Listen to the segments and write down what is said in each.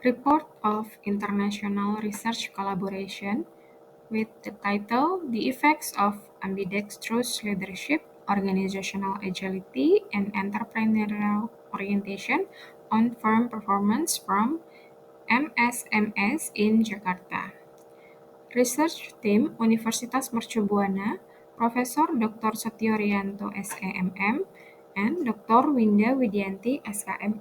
Report of International Research Collaboration with the title The Effects of Ambidextrous Leadership, Organizational Agility, and Entrepreneurial Orientation on Firm Performance from MSMS in Jakarta. Research Team Universitas Mercubuana, Profesor Dr. Setyo Riyanto S.K.M, and Dr. Winda Widyanty S.K.M.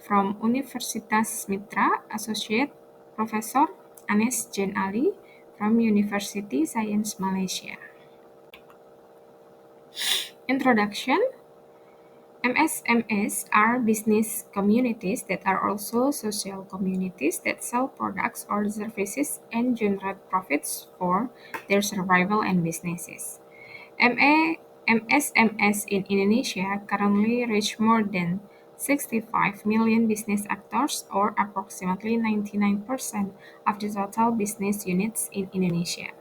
From Universitas Mitra, Associate Professor Anes Jen Ali from University Science Malaysia. Introduction. MSMEs are business communities that are also social communities that sell products or services and generate profits for their survival and businesses. MSMEs in Indonesia currently reach more than 65 million business actors, or approximately 99% of the total business units in Indonesia.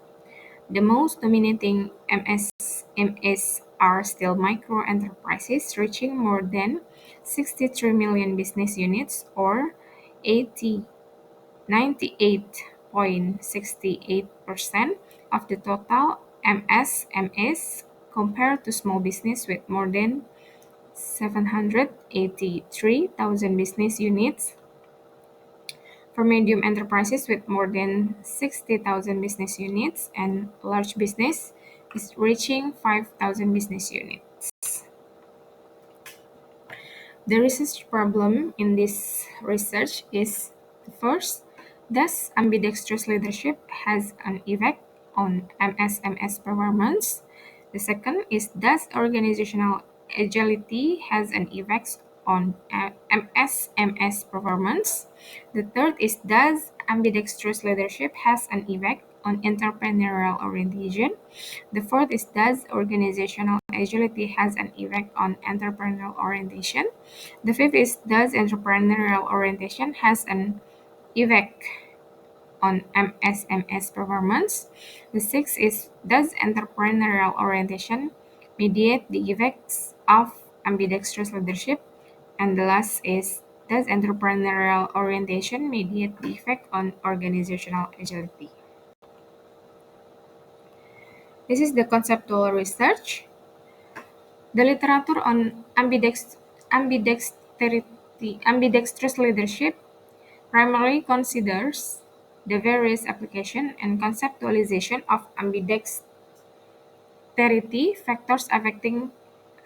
The most dominating MSMEs are still micro enterprises, reaching more than 63 million business units, or 98.68% of the total MSMEs, compared to small business with more than 783,000 business units, for medium enterprises with more than 60,000 business units, and large business is reaching 5,000 business units. The research problem in this research is, first, does ambidextrous leadership has an effect on MSMS performance? The second is, does organizational agility has an effect on MSMS performance? The third is, does ambidextrous leadership has an effect on entrepreneurial orientation? The fourth is, does organizational agility has an effect on entrepreneurial orientation? The fifth is, does entrepreneurial orientation has an effect on MSMS performance? The sixth is, does entrepreneurial orientation mediate the effects of ambidextrous leadership? And the last is, does entrepreneurial orientation mediate the effect on organizational agility? This is the conceptual research. The literature on ambidextrous leadership primarily considers the various application and conceptualization of ambidexterity, factors affecting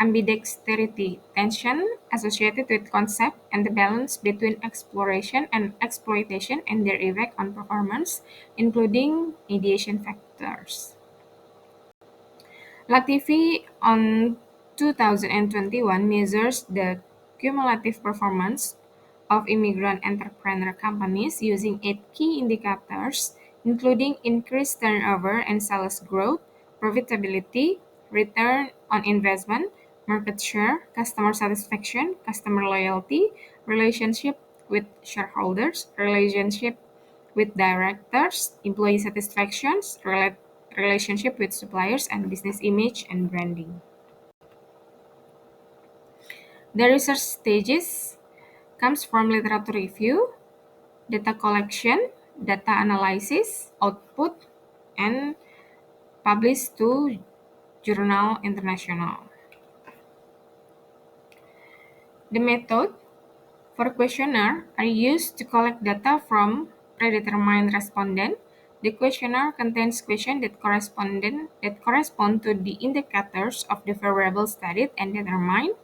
ambidexterity, tension associated with concept, and the balance between exploration and exploitation and their effect on performance, including mediation factors. Latifi on 2021 measures the cumulative performance of immigrant entrepreneur companies using 8 key indicators, including increased turnover and sales growth, profitability, return on investment, market share, customer satisfaction, customer loyalty, relationship with shareholders, relationship with directors, employee satisfactions, relationship with suppliers, and business image and branding. The research stages comes from literature review, data collection, data analysis, output, and published to Journal International. The method for questionnaire are used to collect data from predetermined respondent. The questionnaire contains questions that correspond to the indicators of the variable studied and determined.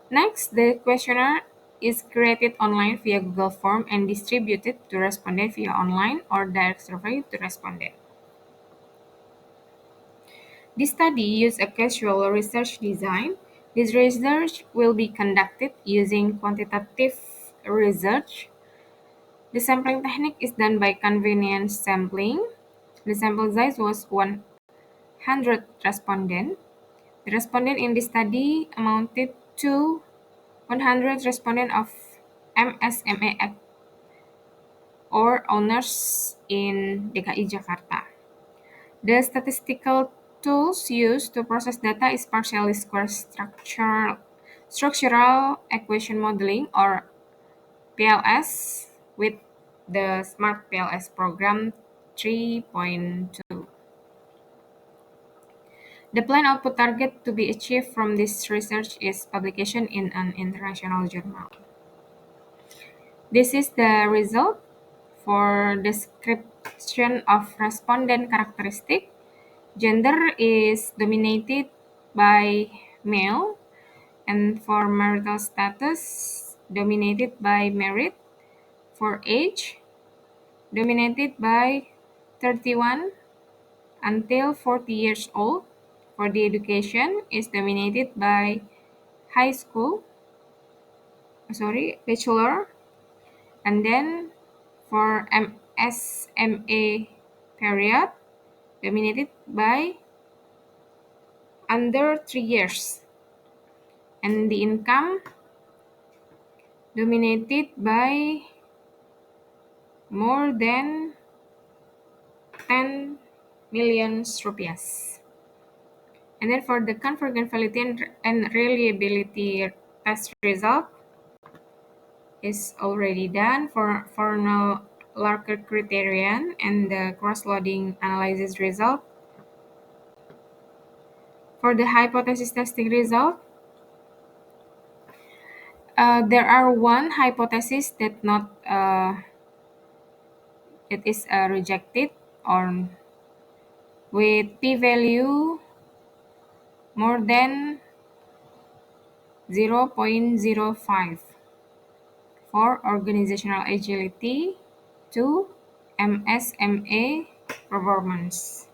Next, the questionnaire is created online via Google Form and distributed to respondent via online or direct survey to respondent. This study used a casual research design. This research will be conducted using quantitative research. The sampling technique is done by convenience sampling. The sample size was 100 respondents. The respondent in this study amounted to 100 respondents of MSME or owners in DKI Jakarta. The statistical tools used to process data is partially square structural equation modeling, or PLS, with the Smart PLS program 3.2. The planned output target to be achieved from this research is publication in an international journal. This is the result for description of respondent characteristic. Gender is dominated by male, and for marital status, dominated by merit. For age, dominated by 31 until 40 years old. For the education, is dominated by high school, bachelor, and then for MSME period, dominated by under 3 years, and the income dominated by more than 10 million rupiahs. And then for the confidentiality and reliability test result is already done for no Larker criterion, and the cross-loading analysis result. For the hypothesis testing result, there are one hypothesis that is rejected or with p-value more than 0.05 for organizational agility to MSME performance.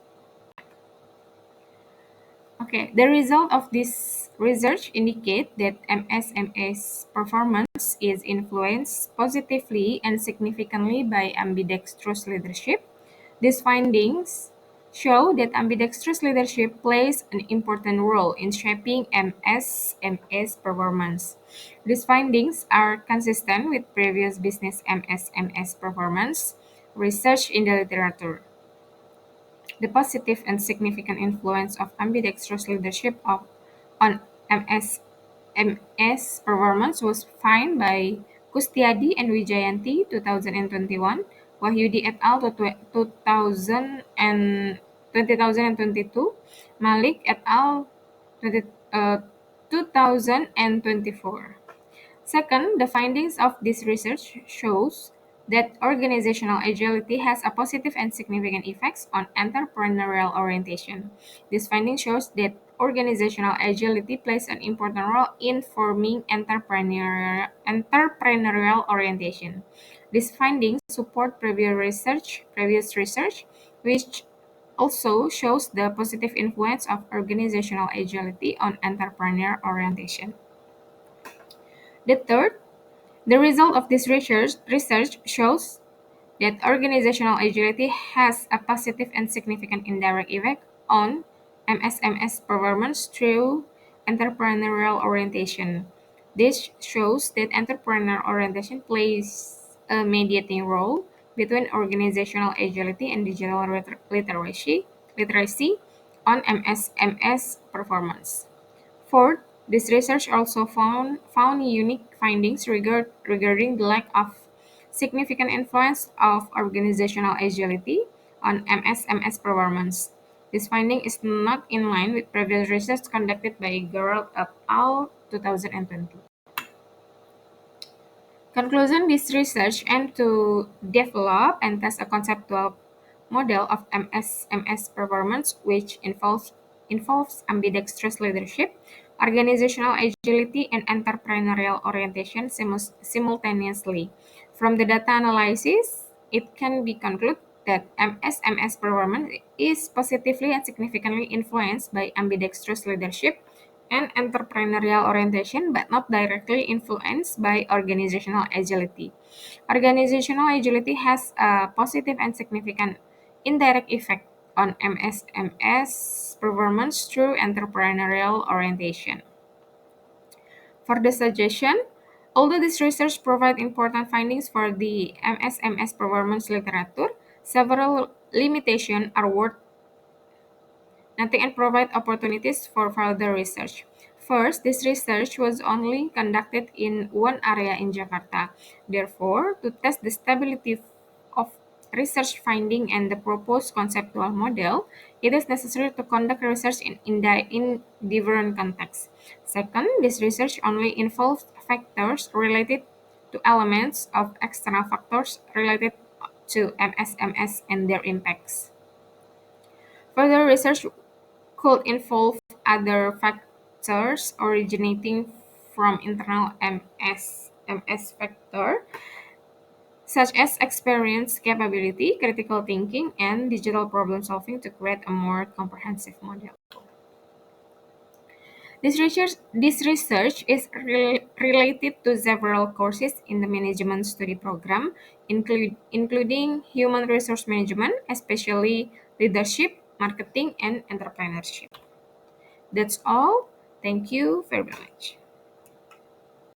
Okay, the result of this research indicate that MSME's performance is influenced positively and significantly by ambidextrous leadership. These findings show that ambidextrous leadership plays an important role in shaping MSME's performance. These findings are consistent with previous business MSME's performance research in the literature. The positive and significant influence of ambidextrous leadership on MSME's performance was found by Kustiadi and Widyanty 2021, Wahyudi et al. 2022, Malik et al. 2024. Second, the findings of this research shows that organizational agility has a positive and significant effects on entrepreneurial orientation. This finding shows that organizational agility plays an important role in forming entrepreneurial orientation. These findings support previous research, which also shows the positive influence of organizational agility on entrepreneurial orientation. The third, the result of this research shows that organizational agility has a positive and significant indirect effect on MSME's performance through entrepreneurial orientation. This shows that entrepreneurial orientation plays a mediating role between organizational agility and digital literacy on MSME's performance. Fourth, this research also found unique findings regarding the lack of significant influence of organizational agility on MSME's performance. This finding is not in line with previous research conducted by Gerald et al. 2020. Conclusion, this research aimed to develop and test a conceptual model of MSME's performance, which involves ambidextrous leadership, organizational agility, and entrepreneurial orientation simultaneously. From the data analysis, it can be concluded that MSME's performance is positively and significantly influenced by ambidextrous leadership and entrepreneurial orientation, but not directly influenced by organizational agility. Organizational agility has a positive and significant indirect effect on MSME's performance through entrepreneurial orientation. For the suggestion, although this research provides important findings for the MSME's performance literature, several limitations are worth nothing and provide opportunities for further research. First, this research was only conducted in one area in Jakarta. Therefore, to test the stability of research finding and the proposed conceptual model, it is necessary to conduct research in different contexts. Second, this research only involves factors related to elements of external factors related to MSMS and their impacts. Further research could involve other factors originating from internal MS factor, such as experience, capability, critical thinking, and digital problem solving to create a more comprehensive model. This research is related to several courses in the management study program, including human resource management, especially leadership, marketing, and entrepreneurship. That's all. Thank you very much.